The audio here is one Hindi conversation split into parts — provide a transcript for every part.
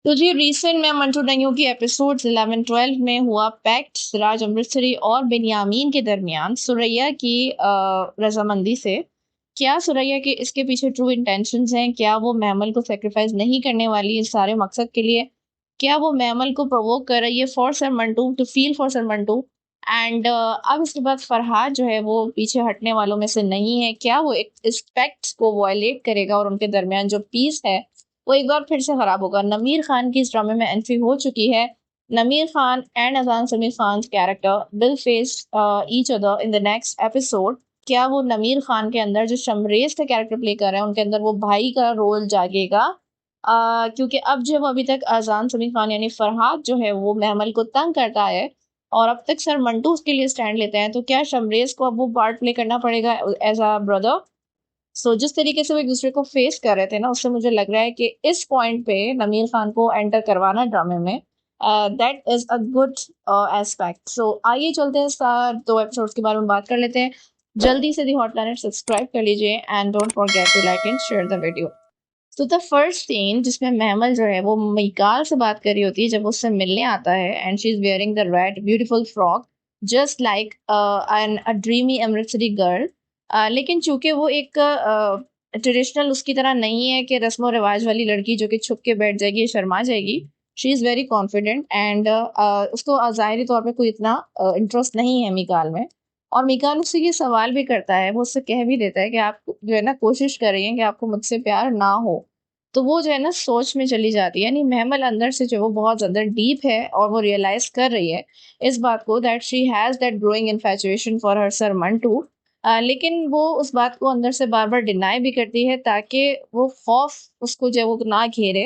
तो जी रिसेंट में मंटू डंगियों की एपिसोड्स 11-12 में हुआ पैक्ट सिराज अमृतसरी और बेनियामीन के दरमियान सुरैया की रजामंदी से। क्या सुरैया के इसके पीछे ट्रू इंटेंशंस हैं? क्या वो मैमल को सेक्रीफाइस नहीं करने वाली इस सारे मकसद के लिए? क्या वो मैमल को प्रोवोक कर रही है for sir Mantu to feel for sir Mantu? And अब इसके बाद फरहाद जो है वो पीछे हटने वालों में से नहीं है। क्या वो इस पैक्ट को वायलेट करेगा और उनके दरमियान जो पीस है वो एक बार फिर से खराब होगा? नमीर खान की इस ड्रामे में एंट्री हो चुकी है। नमीर खान एंड अजान Sameer Khan character will face each other in the next episode. क्या वो नमीर खान के अंदर जो शमरेज का कैरेक्टर प्ले कर रहे हैं उनके अंदर वो भाई का रोल जागेगा? क्योंकि अब जो अभी तक अजान समीर खान यानी फरहाद जो है वो महमल को तंग करता है और अब तक सर मंटू उसके लिए स्टैंड लेते हैं, तो क्या शमरेज को अब वो पार्ट प्ले करना पड़ेगा एज अ ब्रदर? जिस तरीके से वो एक-दूसरे को फेस कर रहे थे ना, उससे मुझे लग रहा है कि इस पॉइंट पे नमीर खान को एंटर करवाना ड्रामे में that is a good aspect. आइए चलते हैं 2 एपिसोड्स के बारे में बात कर लेते हैं। जल्दी से दी हॉट प्लैनेट सब्सक्राइब कर लीजिए and don't forget to like and share the video. The first scene जिसमें महमल जो है वो मिकाल से बात कर रही होती है जब वो उससे मिलने आता है and she is wearing the red beautiful frock just like an a dreamy Amritsari girl. लेकिन चूंकि वो एक ट्रेडिशनल उसकी तरह नहीं है कि रस्म और रिवाज वाली लड़की जो कि छुप के बैठ जाएगी या शर्मा जाएगी। She is very confident and उसको ज़ाहिरी तौर पे कोई इतना इंटरेस्ट नहीं है मिकाल में। और मिकाल उससे ये सवाल भी करता है, वो उससे कह भी देता है कि आप जो है ना कोशिश कर रही हैं कि आपको मुझसे प्यार ना हो। तो वो जो है ना सोच में चली जाती है, यानी महमल अंदर से जो वो बहुत ज़्यादा डीप है और वो रियलाइज़ कर रही है इस बात को that she has that growing infatuation for her sir Mantu. लेकिन वो उस बात को अंदर से बार-बार डिनाई भी करती है ताकि वो खौफ उसको जो है वो ना घेरे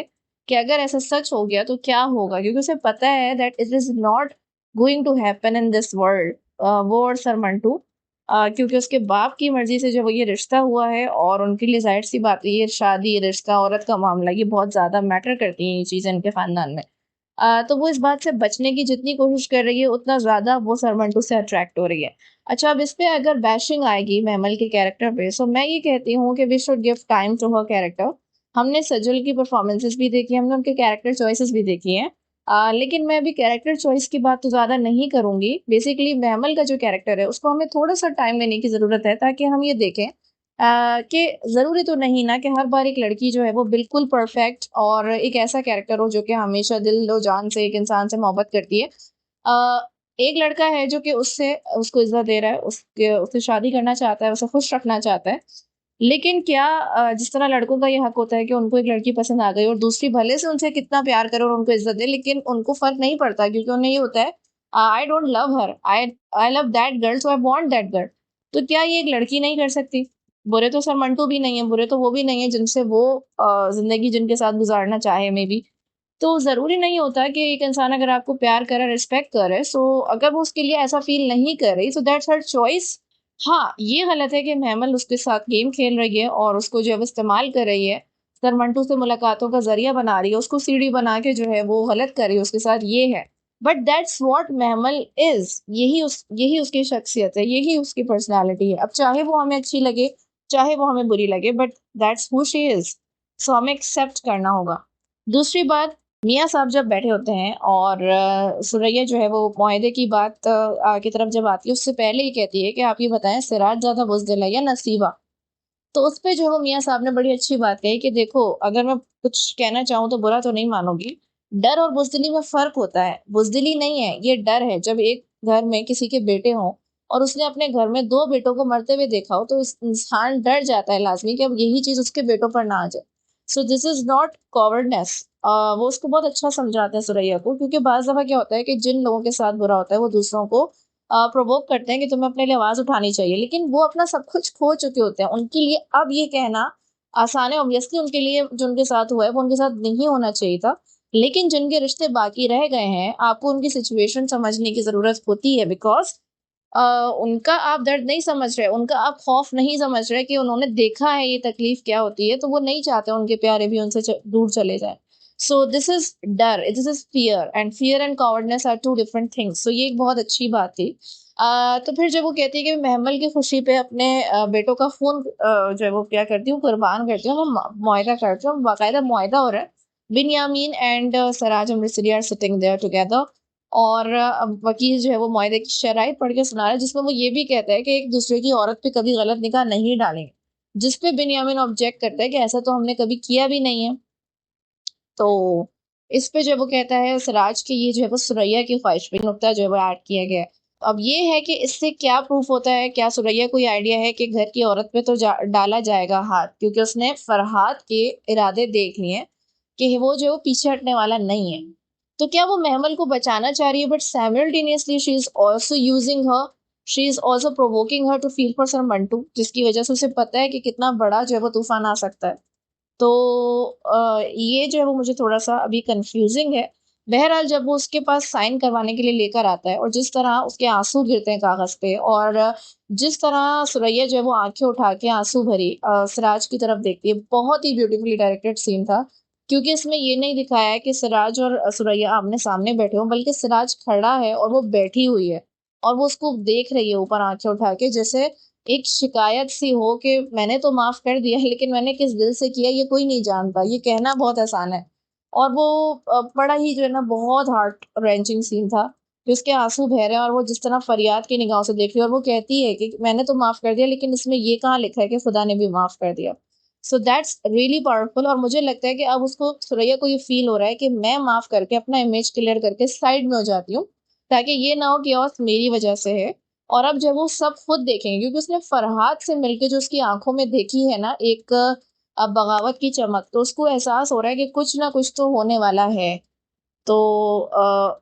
कि अगर ऐसा सच हो गया तो क्या होगा? क्योंकि उसे पता है that it is not going to happen in this world. वो और सर मंटू क्योंकि उसके बाप की मर्ज़ी से जो वो ये रिश्ता हुआ है और उनके लिए ज़ाहिर-सी बात है ये शादी, रिश्ता, औरत का मामला ये बहुत ज़्यादा मैटर करती हैं ये चीज़ें इनके ख़ानदान में। तो वो इस बात से बचने की जितनी कोशिश कर रही है उतना ज़्यादा वो सर मंटू से अट्रैक्ट हो रही है। अच्छा, अब इस पे अगर बैशिंग आएगी महमल के कैरेक्टर पे, सो मैं ये कहती हूँ कि we should give time to her character. हमने सजल की परफॉर्मेंसेस भी देखी, हमने उनके कैरेक्टर चॉइसेस भी देखी हैं। लेकिन मैं अभी कैरेक्टर चॉइस की बात तो ज़्यादा नहीं करूँगी। बेसिकली महमल का जो कैरेक्टर है उसको हमें थोड़ा-सा टाइम देने की ज़रूरत है ताकि हम ये देखें कि ज़रूरी तो नहीं ना कि हर बार एक लड़की जो है वो बिल्कुल परफेक्ट और एक ऐसा कैरेक्टर हो जो कि हमेशा दिल-ओ-जान से एक इंसान से मोहब्बत करती है। एक लड़का है जो कि उससे उसको इज़्ज़त दे रहा है, उसके उससे शादी करना चाहता है, उसे खुश रखना चाहता है। लेकिन क्या जिस तरह लड़कों का ये हक होता है कि उनको एक लड़की पसंद आ गई और दूसरी भले से उनसे कितना प्यार करे और उनको इज़्ज़त दे, लेकिन उनको फ़र्क नहीं पड़ता क्योंकि उन्हें ये होता है I don't love her, I love that girl so I want that girl. तो क्या ये एक लड़की नहीं कर सकती? बुरे तो सर मंटू भी नहीं है, बुरे तो वो भी नहीं है जिनसे वो ज़िंदगी जिनके साथ गुज़ारना चाहे मेबी। तो ज़रूरी नहीं होता कि एक इंसान अगर आपको प्यार करे, रिस्पेक्ट करे, अगर वो उसके लिए ऐसा फ़ील नहीं कर रही, दैट्स हर चॉइस। हाँ, ये गलत है कि महमल उसके साथ गेम खेल रही है और उसको जो है वो इस्तेमाल कर रही है, सर मंटू से मुलाकातों का ज़रिया बना रही है, उसको सीढ़ी बना के जो है वो गलत कर रही है उसके साथ, ये है। बट दैट्स व्हाट महमल इज़, यही उसकी शख्सियत है, यही उसकी पर्सनैलिटी है। अब चाहे वो हमें अच्छी लगे, चाहे वो हमें बुरी लगे, but that's who she is. हमें एक्सेप्ट करना होगा। दूसरी बात, मियाँ साहब जब बैठे होते हैं और सुरैया जो है वो मुआहदे की बात की तरफ जब आती है उससे पहले ही कहती है कि आप ये बताएं सिराज ज़्यादा बुज़दिल है या नसीबा? तो उस पे जो है वो मियाँ साहब ने बड़ी अच्छी बात कही कि देखो अगर मैं कुछ कहना चाहूँ तो बुरा तो नहीं मानोगी। डर और बुज़दिली में फ़र्क होता है। बुज़दिली नहीं है, ये डर है। जब एक घर में किसी के बेटे हों और उसने अपने घर में 2 बेटों को मरते हुए देखा हो तो इस इंसान डर जाता है लाज़मी कि अब यही चीज़ उसके बेटों पर ना आ जाए। This is not cowardness. वो उसको बहुत अच्छा समझाते हैं सुरैया को क्योंकि बाज़ दफ़ा क्या होता है कि जिन लोगों के साथ बुरा होता है वो दूसरों को प्रोवोक करते हैं कि तुम्हें अपने लिए आवाज़ उठानी चाहिए, लेकिन वो अपना सब कुछ खो चुके होते हैं। उनके लिए अब ये कहना आसान है, ऑब्वियसली उनके लिए जो उनके साथ हुआ है, वो उनके साथ नहीं होना चाहिए था। लेकिन जिनके रिश्ते बाकी रह गए हैं, आपको उनकी सिचुएशन समझने की ज़रूरत होती है बिकॉज़ उनका आप दर्द नहीं समझ रहे, उनका आप खौफ नहीं समझ रहे कि उन्होंने देखा है ये तकलीफ़ क्या होती है, तो वो नहीं चाहते उनके प्यारे भी उनसे दूर चले जाएँ। दिस इज़ डर, this is fear and cowardness are 2 different things. ये एक बहुत अच्छी बात थी। तो फिर जब वो कहती है कि महमल की खुशी पे अपने बेटों का खून जो है वो क्या करती हूँ, कुर्बान करती हूँ, वो मुआहदा करती हूँ, बाकायदा मुआहदा हो रहा है। Binyamin and Saraj Amritsari are sitting there together, और वकील जो है वो मुआहदे की शराइत पढ़ के सुना रहा है, जिसमें वो ये भी कहता है कि एक दूसरे की औरत पे कभी गलत निगाह नहीं डालेंगे, जिस पे बिन्यामीन ऑब्जेक्ट करता है कि ऐसा तो हमने कभी किया भी नहीं है। तो इस पे जो है वो कहता है सिराज की ये जो है वो सुरैया की ख्वाहिश पे नुक्ता जो है वो ऐड किया गया है। अब ये है कि इससे क्या प्रूफ होता है, क्या सुरैया को ये आइडिया है कि घर की औरत पे तो डाला जाएगा हाथ, क्योंकि उसने फरहाद के इरादे देख लिए हैं कि वो जो है वो पीछे हटने वाला नहीं है। तो क्या वो महमल को बचाना चाह रही है, but simultaneously she is also using her, she is also provoking her to feel for sir Mantu, जिसकी वजह से उसे पता है कि कितना बड़ा जो है वो तूफान आ सकता है। तो ये जो है वो मुझे थोड़ा-सा अभी कन्फ्यूज़िंग है। बहरहाल जब वो उसके पास साइन करवाने के लिए लेकर आता है और जिस तरह उसके आँसू गिरते हैं कागज़ पे, और जिस तरह सुरैया जो है वो आँखें उठा के आँसू भरी सिराज की तरफ देखती है, बहुत ही ब्यूटीफुली डायरेक्टेड सीन था। क्योंकि इसमें ये नहीं दिखाया है कि सिराज और सुरैया आमने-सामने बैठे हों, बल्कि सिराज खड़ा है और वो बैठी हुई है और वो उसको देख रही है ऊपर आँखें उठा के, जैसे एक शिकायत सी हो कि मैंने तो माफ़ कर दिया लेकिन मैंने किस दिल से किया ये कोई नहीं जानता। ये कहना बहुत आसान है। और वो बड़ा ही जो है ना बहुत हार्ट रेंचिंग सीन था कि उसके आँसू बह रहे हैं और वो जिस तरह फरियाद की निगाहों से देख रही है और वो कहती है कि मैंने तो माफ़ कर दिया, लेकिन इसमें ये कहाँ लिखा है कि खुदा ने भी माफ़ कर दिया। सो दैट्स रियली पावरफुल, और मुझे लगता है कि अब उसको, सुरैया को ये फ़ील हो रहा है कि मैं माफ़ करके अपना इमेज क्लियर करके साइड में हो जाती हूँ, ताकि ये ना हो कि और मेरी वज़ह से है। और अब जब वो सब खुद देखेंगे, क्योंकि उसने फरहाद से मिलके जो उसकी आँखों में देखी है ना एक बगावत की चमक, तो उसको एहसास हो रहा है कि कुछ ना कुछ तो होने वाला है। तो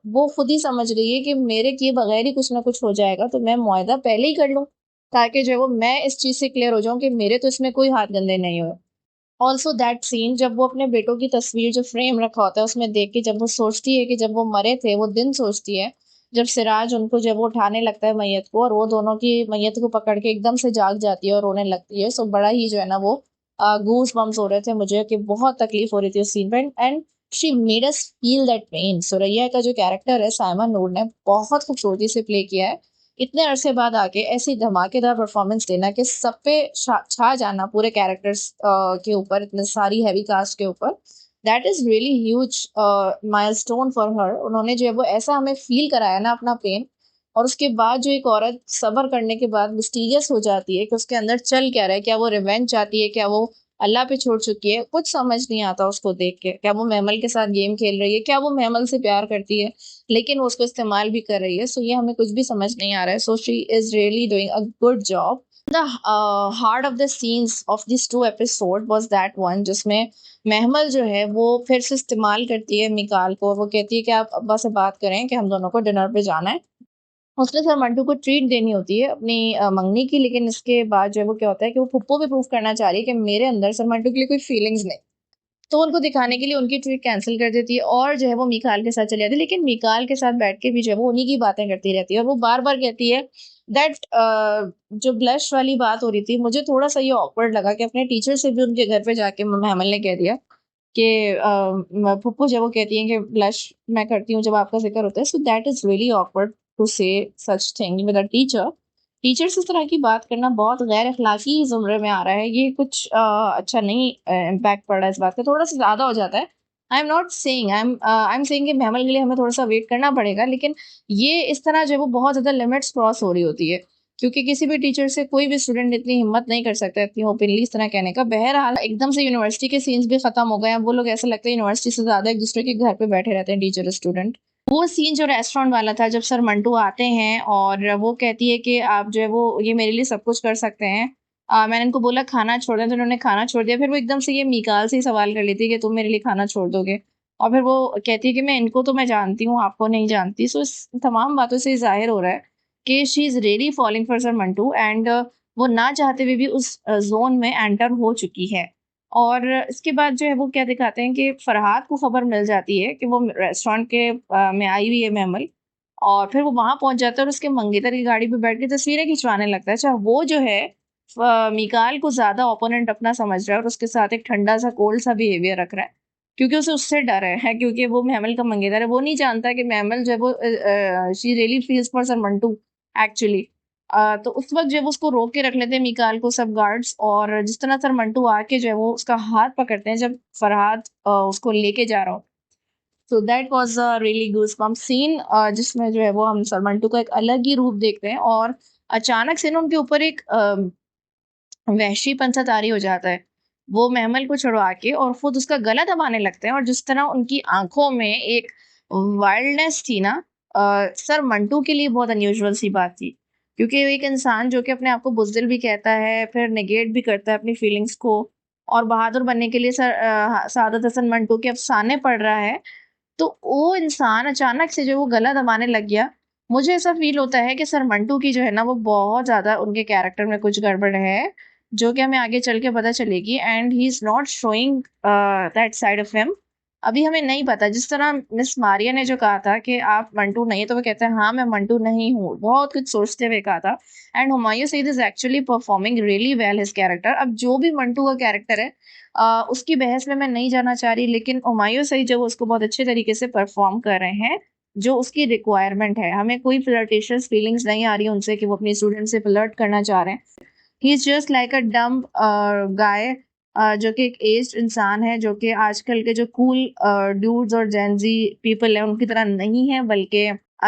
वो खुद ही समझ रही है कि मेरे किए बगैर ही कुछ ना कुछ हो जाएगा, तो मैं मुआहदा पहले ही कर लूँ, ताकि जो है वो मैं इस चीज़ से क्लियर हो जाऊँ कि मेरे तो इसमें कोई हाथ गंदे नहीं हुए। ऑल्सो दैट सीन जब वो अपने बेटों की तस्वीर जो फ्रेम रखा होता है उसमें देख के जब वो सोचती है कि जब वो मरे थे वो दिन सोचती है, जब सिराज उनको जब वो उठाने लगता है मैयत को और वो दोनों की मैयत को पकड़ के एकदम से जाग जाती है और रोने लगती है, सो बड़ा ही जो है ना वो गूज बम्स हो रहे थे मुझे कि बहुत तकलीफ हो रही थी उस सीन पे, and she made us feel that pain. Suraiya का जो कैरेक्टर है साइमन नूर ने बहुत खूबसूरती से प्ले किया है। इतने अरसे बाद आके ऐसी धमाकेदार परफॉर्मेंस देना कि सब पे छा जाना पूरे कैरेक्टर्स के ऊपर, इतने सारी हैवी कास्ट के ऊपर, that is really huge milestone for her. उन्होंने जो है वो ऐसा हमें फील कराया ना अपना पेन, और उसके बाद जो एक औरत सब्र करने के बाद मिस्टीरियस हो जाती है कि उसके अंदर चल क्या रहा है, क्या वो रिवेंज चाहती है, क्या वो अल्लाह पे छोड़ चुकी है, कुछ समझ नहीं आता उसको देख के। क्या वो महमल के साथ गेम खेल रही है, क्या वो महमल से प्यार करती है लेकिन वो उसको इस्तेमाल भी कर रही है, सो ये हमें कुछ भी समझ नहीं आ रहा है। So she is really doing a good job. The heart of the scenes of this two episode was that one जिसमें महमल जो है वो फिर से इस्तेमाल करती है मिकाल को, वो कहती है कि आप अब्बा से बात करें कि हम दोनों को डिनर पे जाना है। उसने सर मंटू को ट्रीट देनी होती है अपनी मंगनी की, लेकिन इसके बाद जो है वो क्या होता है कि वो फुप्पो भी प्रूफ करना चाह रही है कि मेरे अंदर सर मंटू के लिए कोई फीलिंग्स नहीं, तो उनको दिखाने के लिए उनकी ट्रीट कैंसिल कर देती है और जो है वो मीकाल के साथ चली जाती है, लेकिन मीकाल के साथ बैठ के भी जो है वो उन्हीं की बातें करती रहती है और वो बार बार कहती है दैट जो ब्लश वाली बात हो रही थी, मुझे थोड़ा सा ये ऑकवर्ड लगा कि अपने टीचर से भी उनके घर पे जाके महमल ने कह दिया कि फुप्पो जब वो कहती हैं कि ब्लश मैं करती हूँ जब आपका जिक्र होता है, so that is really awkward to say such thing with a teacher. Teacher से इस तरह की बात करना बहुत गैर अखलाकी ज़ुमरे में आ रहा है, ये कुछ अच्छा नहीं इम्पैक्ट पड़ रहा है इस बात का, थोड़ा-सा ज़्यादा हो जाता है। आई am not saying I am saying कि महमल के लिए हमें थोड़ा-सा वेट करना पड़ेगा, लेकिन ये इस तरह जो है वो बहुत ज़्यादा लिमिट्स क्रॉस हो रही होती है, क्योंकि किसी भी टीचर से कोई भी स्टूडेंट इतनी हिम्मत नहीं कर सकता इतनी ओपनली इस तरह कहने का। बहरहाल एकदम से यूनिवर्सिटी के सीन्स भी खत्म हो गए हैं, अब वो लोग ऐसा लगता है यूनिवर्सिटी से ज़्यादा एक-दूसरे के घर पे बैठे रहते हैं टीचर स्टूडेंट। वो सीन जो रेस्टोरेंट वाला था जब सर मंटू आते हैं और वो कहती है कि आप जो है वो ये मेरे लिए सब कुछ कर सकते हैं, मैंने इनको बोला खाना छोड़ दें तो उन्होंने खाना छोड़ दिया, फिर वो एकदम से ये मीकाल से ही सवाल कर लेती है कि तुम मेरे लिए खाना छोड़ दोगे, और फिर वो कहती है कि मैं इनको तो मैं जानती हूँ आपको नहीं जानती। सो इस तमाम बातों से जाहिर हो रहा है कि she is really falling for sir Mantu, and वो ना चाहते हुए भी उस जोन में एंटर हो चुकी है। और इसके बाद जो है वो क्या दिखाते हैं कि फरहाद को खबर मिल जाती है कि वो रेस्टोरेंट के में आई हुई है महमल, और फिर वो वहाँ पहुँच जाता है और उसके मंगेतर की गाड़ी पे बैठ के तस्वीरें खिंचवाने लगता है। अच्छा वो जो है मीकाल को ज़्यादा ओपोनेंट अपना समझ रहा है और उसके साथ एक ठंडा सा कोल्ड सा बिहेवियर रख रहा है, क्योंकि उसे उससे डर है क्योंकि वो महमल का मंगेतर है। वो नहीं जानता कि महमल जो है वो she really feels for sir Mantu actually. तो उस वक़्त जब उसको रोक के रख लेते हैं मीकाल को सब गार्ड्स, और जिस तरह सर मंटू आके जो है वो उसका हाथ पकड़ते हैं जब फरहाद उसको लेके जा रहा हो। So that was a really goosebump scene, जिसमें जो है वो हम सर मंटू का एक अलग ही रूप देखते हैं, और अचानक से ना उनके ऊपर एक वहशीपन सा तारी हो जाता है। वो महमल को छुड़वा के और खुद उसका गला दबाने लगते हैं, और जिस तरह उनकी आँखों में एक वाइल्डनेस थी ना, सर मंटू के लिए बहुत अनयूजुअल सी बात थी। क्योंकि एक इंसान जो कि अपने आप को बुज़दिल भी कहता है, फिर नेगेट भी करता है अपनी फीलिंग्स को, और बहादुर बनने के लिए सादत हसन मंटू के अफ़साने पढ़ रहा है। तो वो इंसान अचानक से जो वो गला दबाने लग गया, मुझे ऐसा फ़ील होता है कि सर मंटू की जो है ना वो बहुत ज़्यादा उनके कैरेक्टर में कुछ गड़बड़ है, जो कि हमें आगे चल के पता चलेगी, and he is not showing that side of him. अभी हमें नहीं पता, जिस तरह मिस मारिया ने जो कहा था कि आप मंटू नहीं, तो वो कहते हैं हाँ, मैं मंटू नहीं हूँ। बहुत कुछ सोचते हुए कहा था, and Humayun Saeed is actually performing really well his character. अब जो भी मंटू का कैरेक्टर है, उसकी बहस में मैं नहीं जाना चाह रही, लेकिन हुमायूँ सईद जो उसको बहुत अच्छे तरीके से परफॉर्म कर रहे हैं, जो उसकी रिक्वायरमेंट है। हमें कोई फ्लर्टेशियस फीलिंग्स नहीं आ रही उनसे कि वो अपनी स्टूडेंट से फ्लर्ट करना चाह रहे हैं। He is just like a dumb guy, जो कि एक एज्ड इंसान है, जो कि आजकल के जो कूल ड्यूड्स और जेन ज़ी पीपल हैं उनकी तरह नहीं है, बल्कि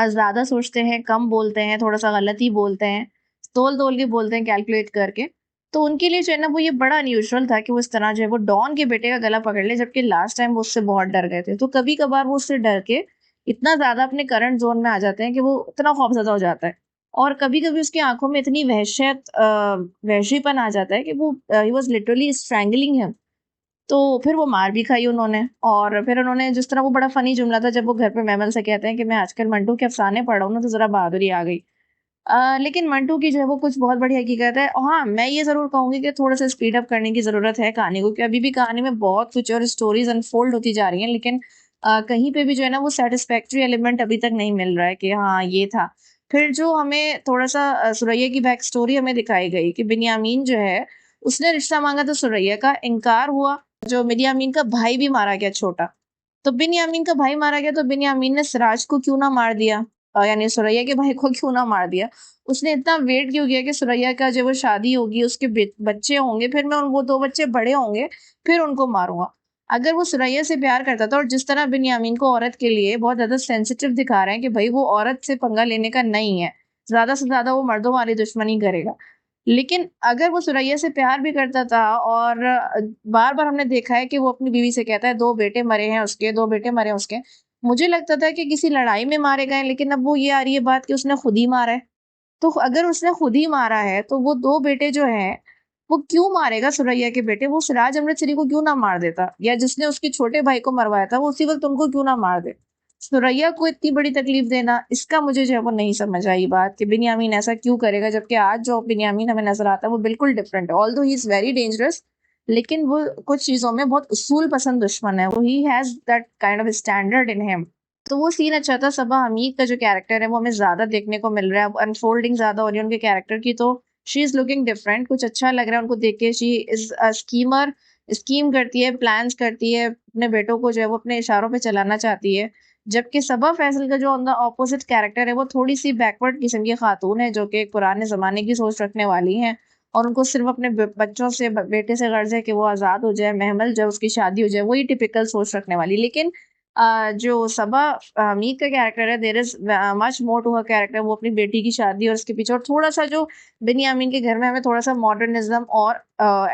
ज़्यादा सोचते हैं, कम बोलते हैं, थोड़ा-सा गलत ही बोलते हैं, तोल-तोल के बोलते हैं, कैलकुलेट करके। तो उनके लिए जो है ना वो ये बड़ा अनयूजुअल था कि वो इस तरह जो है वो डॉन के बेटे का गला पकड़ ले, जबकि लास्ट टाइम वो उससे बहुत डर गए थे। तो कभी-कभार वो उससे डर के इतना ज़्यादा अपने करंट ज़ोन में आ जाते हैं कि वो इतना खौफज़दा हो जाता है। और कभी-कभी उसकी आँखों में इतनी वहशीपन आ जाता है कि वो he was literally strangling him. तो फिर वो मार भी खाई उन्होंने, और फिर उन्होंने जिस तरह वो बड़ा फ़नी जुमला था जब वो घर पे मेमल से कहते हैं कि मैं आजकल मंटू के अफ़साने पढ़ रहा हूँ ना, तो ज़रा बहादुरी आ गई। लेकिन मंटू की जो है वो कुछ बहुत बड़ी हकीकत है। और हाँ, मैं ये ज़रूर कहूँगी कि थोड़ा-सा स्पीड अप करने की ज़रूरत है कहानी को, क्योंकि अभी भी कहानी में बहुत कुछ और स्टोरीज़ अनफ़ोल्ड होती जा रही हैं, लेकिन कहीं पे भी जो है ना वो सैटिस्फैक्टरी एलिमेंट अभी तक नहीं मिल रहा है कि हाँ, ये था। फिर जो हमें थोड़ा-सा सुरैया की बैक स्टोरी हमें दिखाई गई कि बिन्यामीन जो है, उसने रिश्ता माँगा तो सुरैया का इनकार हुआ, जो बिन्यामीन का भाई भी मारा गया छोटा। तो बिन्यामीन का भाई मारा गया, तो बिन्यामीन ने सिराज को क्यों ना मार दिया? यानी सुरैया के भाई को क्यों ना मार दिया? उसने इतना वेट क्यों किया कि सुरैया का जब वो शादी होगी, उसके बच्चे होंगे, फिर मैं वो 2 बच्चे बड़े होंगे, फिर उनको मारूँगा। अगर वो सुरैया से प्यार करता था, और जिस तरह बिन्यामीन को औरत के लिए बहुत ज़्यादा सेंसिटिव दिखा रहे हैं कि भई वो औरत से पंगा लेने का नहीं है, ज़्यादा से ज़्यादा वो मर्दों वाली दुश्मनी करेगा। लेकिन अगर वो सुरैया से प्यार भी करता था, और बार-बार हमने देखा है कि वो अपनी बीवी से कहता है 2 बेटे मरे हैं उसके, 2 बेटे मरे हैं उसके। मुझे लगता था कि किसी लड़ाई में मारे गए हैं, लेकिन अब वो ये आ रही है बात कि उसने खुद ही मारा है। तो अगर उसने खुद ही मारा है, तो वो 2 बेटे जो हैं, वो क्यों मारेगा सुरैया के बेटे? वो सिराज अमृतसरी को क्यों ना मार देता? या जिसने उसके छोटे भाई को मरवाया था, वो उसी वक़्त उनको क्यों ना मार दे? सुरैया को इतनी बड़ी तकलीफ़ देना, इसका मुझे जो है वो नहीं समझ आई बात कि बिन्यामीन ऐसा क्यों करेगा? जबकि आज जो बिन्यामीन हमें नज़र आता है, वो बिल्कुल डिफरेंट है। Although he is very dangerous, लेकिन वो कुछ चीज़ों में बहुत उसूल पसंद दुश्मन है। वो he has that kind of standard in him. तो वो सीन अच्छा था। सबा हमीद का जो कैरेक्टर है वो हमें ज़्यादा देखने को मिल रहा है। अब अनफोल्डिंग ज़्यादा हो रही है उनके कैरेक्टर की, तो शी इज़ लुकिंग डिफरेंट। कुछ अच्छा लग रहा है उनको देख के। She is a schemer, scheme करती है, प्लान्स करती है, अपने बेटों को जो है वो अपने इशारों पे चलाना चाहती है। जबकि सबा फैसल का जो ऑन द ऑपोज़िट कैरेक्टर है, वो थोड़ी-सी बैकवर्ड किस्म की खातून है, जो कि एक पुराने ज़माने की सोच रखने वाली हैं, और उनको सिर्फ़ अपने बच्चों से बेटे से गर्ज़ है कि वो आज़ाद हो जाए, महमल जब उसकी शादी हो जाए, वही टिपिकल सोच रखने वाली। लेकिन जो सबा मीत का कैरेक्टर है, there is much more to her character. वो अपनी बेटी की शादी और उसके पीछे, और थोड़ा-सा जो बिन्यामीन के घर में हमें थोड़ा-सा मॉडर्निज़्म और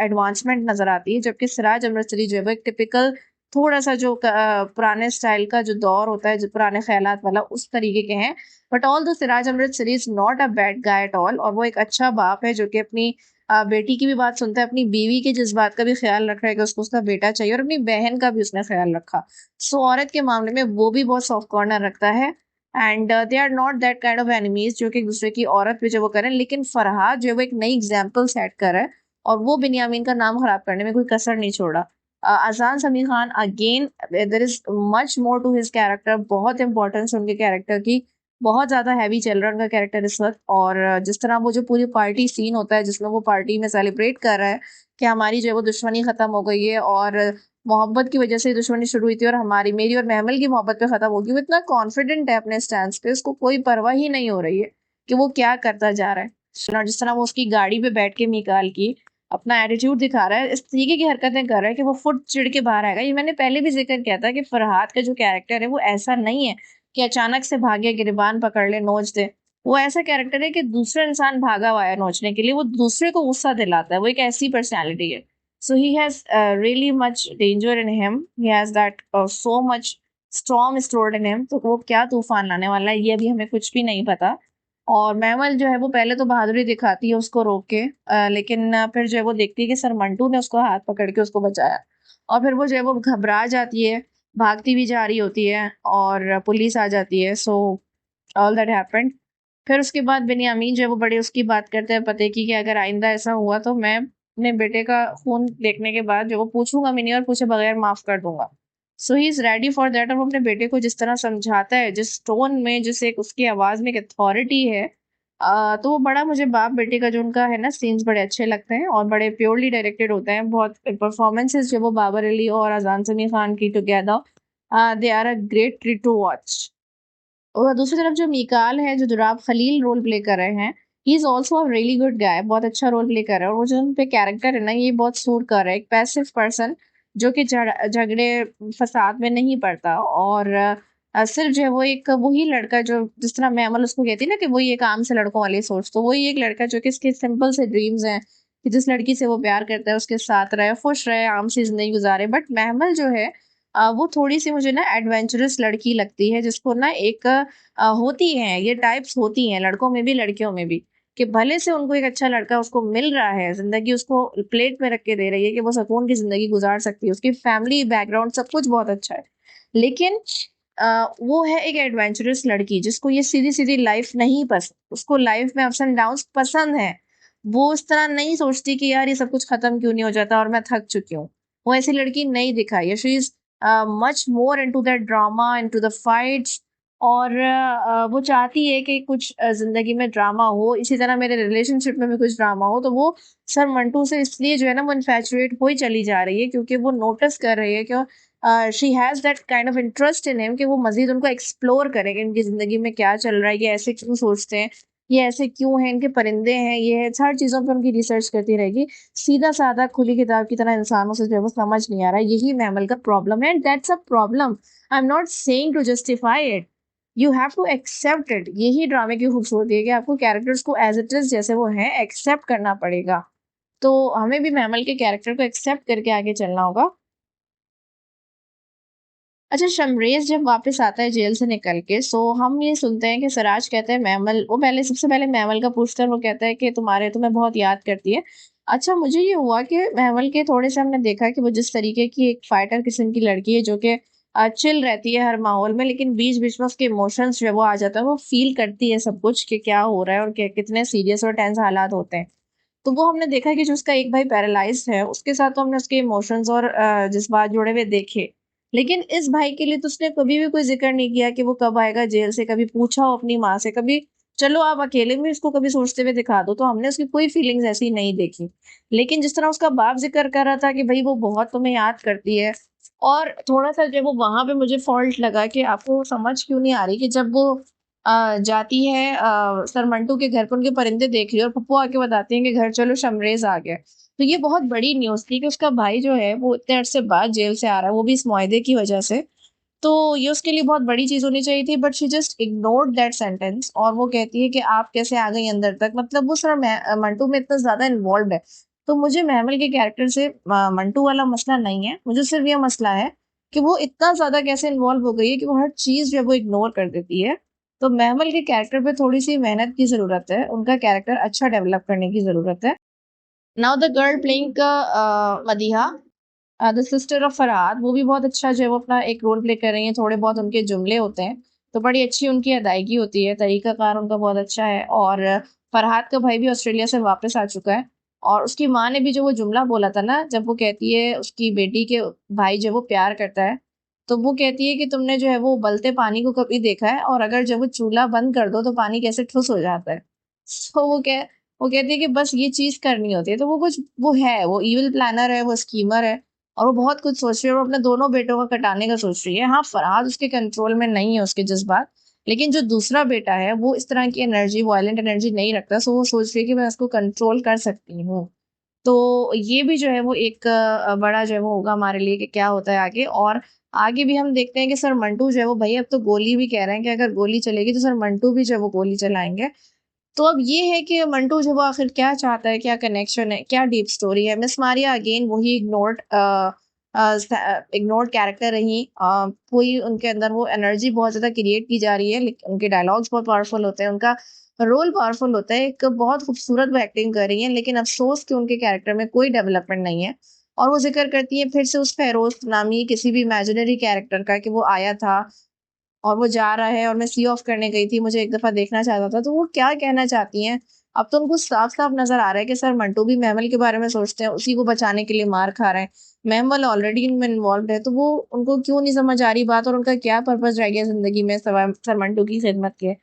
एडवांसमेंट नज़र आती है, जबकि सिराज अमृतसरी जो है वो एक टिपिकल थोड़ा-सा जो पुराने स्टाइल का जो दौर होता है, जो पुराने ख़यालात वाला, उस तरीके के हैं। But although Siraj Amritsari is not a bad guy at all, और वो एक अच्छा बाप है जो कि अपनी बेटी की भी बात सुनता है, अपनी बीवी के जज़्बात का भी ख़्याल रख रहा है कि उसको उसका बेटा चाहिए, और अपनी बहन का भी उसने ख़्याल रखा। सो औरत के मामले में वो भी बहुत सॉफ्ट कॉर्नर रखता है, and they are not that kind of enemies जो कि एक दूसरे की औरत पे जो वो करें। लेकिन फरहाद जो है वो एक नई एग्जाम्पल सेट कर रहा है, और वो बिन्यामीन का नाम खराब करने में कोई कसर नहीं छोड़ा। Azaan Sami Khan again, there is much more to his character. बहुत इंपॉर्टेंस उनके कैरेक्टर की, बहुत ज्यादा हैवी चल रहा है उनका कैरेक्टर इस वक्त। और जिस तरह वो जो पूरी पार्टी सीन होता है, जिसमें वो पार्टी में सेलिब्रेट कर रहा है कि हमारी जो है वो दुश्मनी खत्म हो गई है, और मोहब्बत की वजह से दुश्मनी शुरू हुई थी, और हमारी मेरी और महमल की मोहब्बत पे खत्म होगी। वो इतना कॉन्फिडेंट है अपने स्टैंड पे, उसको कोई परवाह ही नहीं हो रही है कि वो क्या करता जा रहा है। और जिस तरह वो उसकी गाड़ी पे बैठ के मीकाल की अपना एटीट्यूड दिखा रहा है, इस तरीके की हरकतें कर रहा है कि वो फुट चिढ़ के बाहर आएगा। ये मैंने पहले भी ज़िक्र किया था कि फरहाद का जो कैरेक्टर है वो ऐसा नहीं है कि अचानक से भागे, गिरबान पकड़ ले, नोच दे। वो ऐसा कैरेक्टर है कि दूसरा इंसान भागा हुआ है नोचने के लिए, वो दूसरे को गुस्सा दिलाता है, वो एक ऐसी पर्सनैलिटी है। So he has really much danger in him. He has that so much storm stored in him. तो वो क्या तूफान लाने वाला है ये अभी हमें कुछ भी नहीं पता। और महमल जो है वो पहले तो बहादुरी दिखाती है उसको रोक के, लेकिन फिर जो है वो देखती है कि सर मंटू ने उसको हाथ पकड़ के उसको बचाया। और फिर वो जो है वो घबरा जाती है, भागती भी जा रही होती है और पुलिस आ जाती है। So all that happened. फिर उसके बाद बिन्यामीन जो है वो बड़े उसकी बात करते हैं पते की कि अगर आइंदा ऐसा हुआ तो मैं अपने बेटे का खून देखने के बाद जो वो पूछूंगा भी नहीं और पूछे बगैर माफ कर दूंगा। So he is ready for that. और वो अपने बेटे को जिस तरह समझाता है, जिस टोन में, जिस एक उसकी आवाज में एक अथॉरिटी है, तो वो बड़ा मुझे बाप बेटे का जो उनका है ना सीन्स बड़े अच्छे लगते हैं और बड़े प्योरली डायरेक्टेड होते हैं। बहुत परफॉर्मेंसेस जो वो बाबर अली और अजान समी खान की together, they are a great treat to watch. और दूसरी तरफ जो मीकाल है, जो दुराब खलील रोल प्ले कर रहे हैं, he is also a really good guy, बहुत अच्छा रोल प्ले कर रहा है। और वो जो उन पे कैरेक्टर है ना, ये बहुत सूट कर रहा है, एक पैसिव पर्सन जो कि झगड़े फसाद में नहीं पड़ता। और सिर्फ जो है वो एक वही लड़का जो जिस तरह मैं अमल उसको कहती ना कि वही एक आम से लड़कों वाली सोच, तो वही एक लड़का जो कि इसके सिंपल से ड्रीम्स हैं कि जिस लड़की से वो प्यार करता है उसके साथ रहे, खुश रहे, आम सी जिंदगी गुजारे। बट महमल जो है वो थोड़ी-सी मुझे ना एडवेंचरस लड़की लगती है, जिसको ना एक होती हैं, ये टाइप्स होती हैं लड़कों में भी, लड़कियों में भी, कि भले से उनको एक अच्छा लड़का उसको मिल रहा है, ज़िंदगी उसको प्लेट में रख के दे रही है कि वो सुकून की ज़िंदगी गुज़ार सकती है, उसकी फैमिली बैकग्राउंड सब कुछ बहुत अच्छा है। लेकिन वो है एक एडवेंचरस लड़की जिसको ये सीधी-सीधी लाइफ़ नहीं पसंद, उसको लाइफ़ में अप्स एंड डाउन्स पसंद हैं। वो इस तरह नहीं सोचती कि यार ये सब कुछ खत्म क्यों नहीं हो जाता और मैं थक चुकी हूँ। वो ऐसी लड़की नहीं दिखाई है। She is much more into that drama, into the fights. और वो चाहती है कि कुछ ज़िंदगी में ड्रामा हो, इसी तरह मेरे रिलेशनशिप में भी कुछ ड्रामा हो। तो वो सर मंटू से इसलिए जो है ना वो इन्फैचुएट हो ही चली जा रही है क्योंकि वो नोटिस कर रही है कि she has that kind of interest in him कि वो मज़ीद उनको एक्सप्लोर करे कि इनकी ज़िंदगी में क्या चल रहा है, ये ऐसे क्यों सोचते हैं, ये ऐसे क्यों हैं, इनके परिंदे हैं, ये है, हर चीज़ों पे उनकी रिसर्च करती रहेगी। सीधा-साधा खुली किताब की तरह इंसानों से जो है वो समझ नहीं आ रहा है, यही मैमल का प्रॉब्लम है and that's a problem. I am not saying to justify it, you have to accept it. यही ड्रामे की खूबसूरती है कि आपको कैरेक्टर्स को एज़ इट इज़ जैसे वो हैं एक्सेप्ट करना पड़ेगा। तो हमें भी मैमल के कैरेक्टर को एक्सेप्ट करके आगे चलना होगा। अच्छा, शमरेज़ जब वापस आता है जेल से निकल के, सो हम ये सुनते हैं कि सिराज कहता है मैमल, वो पहले सबसे पहले मैमल का पूछता है, वो कहता है कि तुम्हें बहुत याद करती है। अच्छा, मुझे ये हुआ कि मैमल के थोड़े से हमने देखा कि वो जिस तरीके की एक फाइटर किस्म की लड़की है जो कि चिल रहती है हर माहौल में, लेकिन बीच-बीच में उसके इमोशंस जो है वो आ जाता है, वो फ़ील करती है सब कुछ कि क्या हो रहा है और कितने सीरियस और टेंस हालात होते हैं। तो वो हमने देखा कि जो उसका एक भाई पैरालाइज़्ड है, उसके साथ तो हमने उसके इमोशंस और जज़्बात जुड़े हुए देखे। लेकिन इस भाई के लिए तो उसने कभी भी कोई ज़िक्र नहीं किया कि वो कब आएगा जेल से, कभी पूछा हो अपनी माँ से, कभी चलो आप अकेले में इसको कभी सोचते हुए दिखा दो, तो हमने उसकी कोई फीलिंग्स ऐसी नहीं देखी। लेकिन जिस तरह उसका बाप ज़िक्र कर रहा था कि भई वो बहुत तुम्हें याद करती है, और थोड़ा-सा जो है वो वहाँ पे मुझे फ़ॉल्ट लगा कि आपको समझ क्यों नहीं आ रही कि जब वो जाती है सर मंटू के घर पे, उनके परिंदे देख रही है और पप्पू आके बताते हैं कि घर चलो शमरेज़ आ गया। तो ये बहुत बड़ी न्यूज़ थी कि उसका भाई जो है वो इतने अरसे बाद जेल से आ रहा है, वो भी इस मुआहदे की वजह से। तो ये उसके लिए बहुत बड़ी चीज़ होनी चाहिए थी, but she just ignored that sentence और वो कहती है कि आप कैसे आ गई अंदर तक? मतलब वो सर मंटू में इतना ज़्यादा इन्वॉल्व्ड है। तो मुझे महमल के कैरेक्टर से मंटू वाला मसला नहीं है, मुझे सिर्फ़ ये मसला है कि वो इतना ज़्यादा कैसे इन्वॉल्व हो गई है कि वो हर चीज़ जो है वो इग्नोर कर देती है। तो महमल के कैरेक्टर पे थोड़ी-सी मेहनत की ज़रूरत है, उनका कैरेक्टर अच्छा डेवलप करने की ज़रूरत है। Now the girl playing Madiha, the sister of Farhad, वो भी बहुत अच्छा जो है वो अपना एक रोल प्ले कर रही हैं, थोड़े बहुत उनके जुमले होते हैं, तो बड़ी अच्छी उनकी अदायगी होती है, तरीक़ाकार उनका बहुत अच्छा है। और फरहाद का भाई भी ऑस्ट्रेलिया से वापस आ चुका है और उसकी माँ ने भी जो वो जुमला बोला था ना, जब वो कहती है उसकी बेटी के भाई जो वो प्यार करता है, तो वो कहती है कि तुमने जो है वो उबलते पानी को कभी देखा है और अगर जब वो चूल्हा बंद कर दो तो पानी कैसे ठुस हो जाता है। सो वो कहती है कि बस ये चीज़ करनी होती है, तो वो है, वो इविल प्लानर है, वो स्कीमर है और वो बहुत कुछ सोच रही है और वो अपने दोनों बेटों का कटाने का सोच रही है। हाँ, फरहाद उसके कंट्रोल में नहीं है उसके जज़्बात, लेकिन जो दूसरा बेटा है वो इस तरह की एनर्जी, वायलेंट एनर्जी नहीं रखता, सो वो सोच रही है कि मैं उसको कंट्रोल कर सकती हूँ। तो ये भी जो है वो एक बड़ा जो है वो होगा हमारे लिए कि क्या होता है आगे। और आगे भी हम देखते हैं कि सर मंटू जो है वो, भई अब तो गोली भी कह रहे हैं कि अगर गोली चलेगी तो सर मंटू भी जो है वो गोली चलाएँगे। तो अब ये है कि मंटू जो वो आखिर क्या चाहता है, क्या कनेक्शन है, क्या डीप स्टोरी है। मिस मारिया अगेन वही इग्नोर्ड कैरेक्टर रही। कोई उनके अंदर वो एनर्जी बहुत ज़्यादा क्रिएट की जा रही है, लेकिन उनके डायलॉग्स बहुत पावरफुल होते हैं, उनका रोल पावरफुल होता है, एक बहुत खूबसूरत वो एक्टिंग कर रही हैं, लेकिन अफ़सोस कि उनके कैरेक्टर में कोई डेवलपमेंट नहीं है। और वो ज़िक्र करती हैं फिर से उस फ़ेरोज़ नामी किसी भी इमेजिनरी कैरेक्टर का कि वो आया था और वो जा रहा है और मैं सी ऑफ करने गई थी, मुझे एक दफ़ा देखना चाहता था। तो वो क्या कहना चाहती हैं? अब तो उनको साफ-साफ नज़र आ रहा है कि सर मंटू भी महमल के बारे में सोचते हैं, उसी को बचाने के लिए मार खा रहे हैं। महमल ऑलरेडी इनमें इन्वॉल्व्ड है, तो वो उनको क्यों नहीं समझ आ रही बात और उनका क्या पर्पज़ रह गया ज़िंदगी में सिवाय सर मंटू की खिदमत के।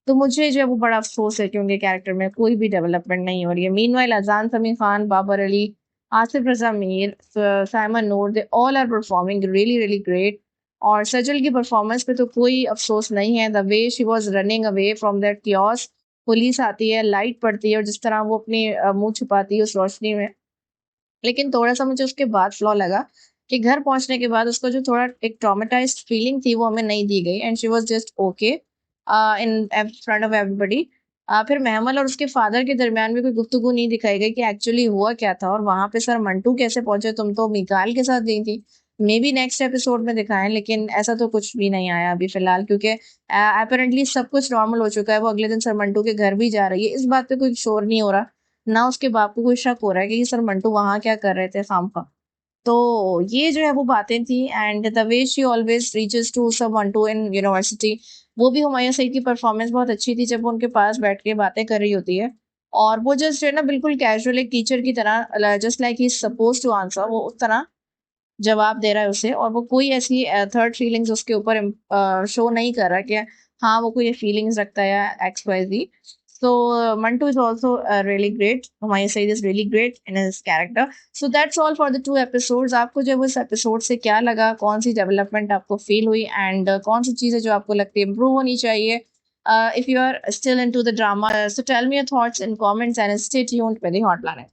तो मुझे जो है वो बड़ा अफ़सोस है कि उनके कैरेक्टर में कोई भी डेवलपमेंट नहीं हो रही है। Meanwhile Azaan Sami Khan, Babar Ali, Asif Raza Mir, Simon Noor, they all are performing really, really great. और सजल की परफॉर्मेंस पे तो कोई अफ़सोस नहीं है। The way she was running away from that kiosk, police आती है, लाइट पड़ती है और जिस तरह वो अपनी मुँह छुपाती है उस रोशनी में। लेकिन थोड़ा-सा मुझे उसके बाद फ्लॉ लगा कि घर पहुँचने के बाद उसको जो थोड़ा एक ट्रॉमाटाइज़्ड फीलिंग थी वो हमें नहीं दी गई and she was just okay in front of everybody. फिर महमल और उसके फादर के दरमियान भी कोई गुफ्तगू नहीं दिखाई गई कि एक्चुअली हुआ क्या था और वहाँ पे सर मंटू कैसे पहुँचे, तुम तो मीकाल के साथ गई थी। मेबी नेक्स्ट एपिसोड में दिखाएँ, लेकिन ऐसा तो कुछ भी नहीं आया अभी फ़िलहाल, क्योंकि अपैरेंटली सब कुछ नॉर्मल हो चुका है। वो अगले दिन सर मंटू के घर भी जा रही है। इस बात पे कोई शोर नहीं हो रहा। ना उसके बाप को कोई शक हो रहा है कि सर मंटू वहाँ क्या कर रहे थे खामखा। तो ये जो है वो बातें थी and the way she always reaches to sir Mantu in university, वो भी हुमायूँ सईद की परफॉर्मेंस बहुत अच्छी थी जब वो उनके पास बैठ के बातें कर रही होती है। और वो जस्ट जो है ना बिल्कुल कैजुअल एक टीचर की तरह just like he is supposed to answer, वो उस तरह जवाब दे रहा है उसे और वो कोई ऐसी थर्ड फीलिंग्स उसके ऊपर शो नहीं कर रहा कि हाँ, वो कोई फीलिंग्स रखता है या X Y Z. So Mantu is also really great, Humayun Saeed is really great in his character. So that's all for the 2 episodes. आपको जो है वो इस एपिसोड से क्या लगा? कौन-सी डेवलपमेंट आपको फ़ील हुई एंड कौन-सी चीज़ें जो आपको लगती है इम्प्रूव होनी चाहिए? If you are still into the drama, so tell me your thoughts in comments and stay tuned with the Hot planet.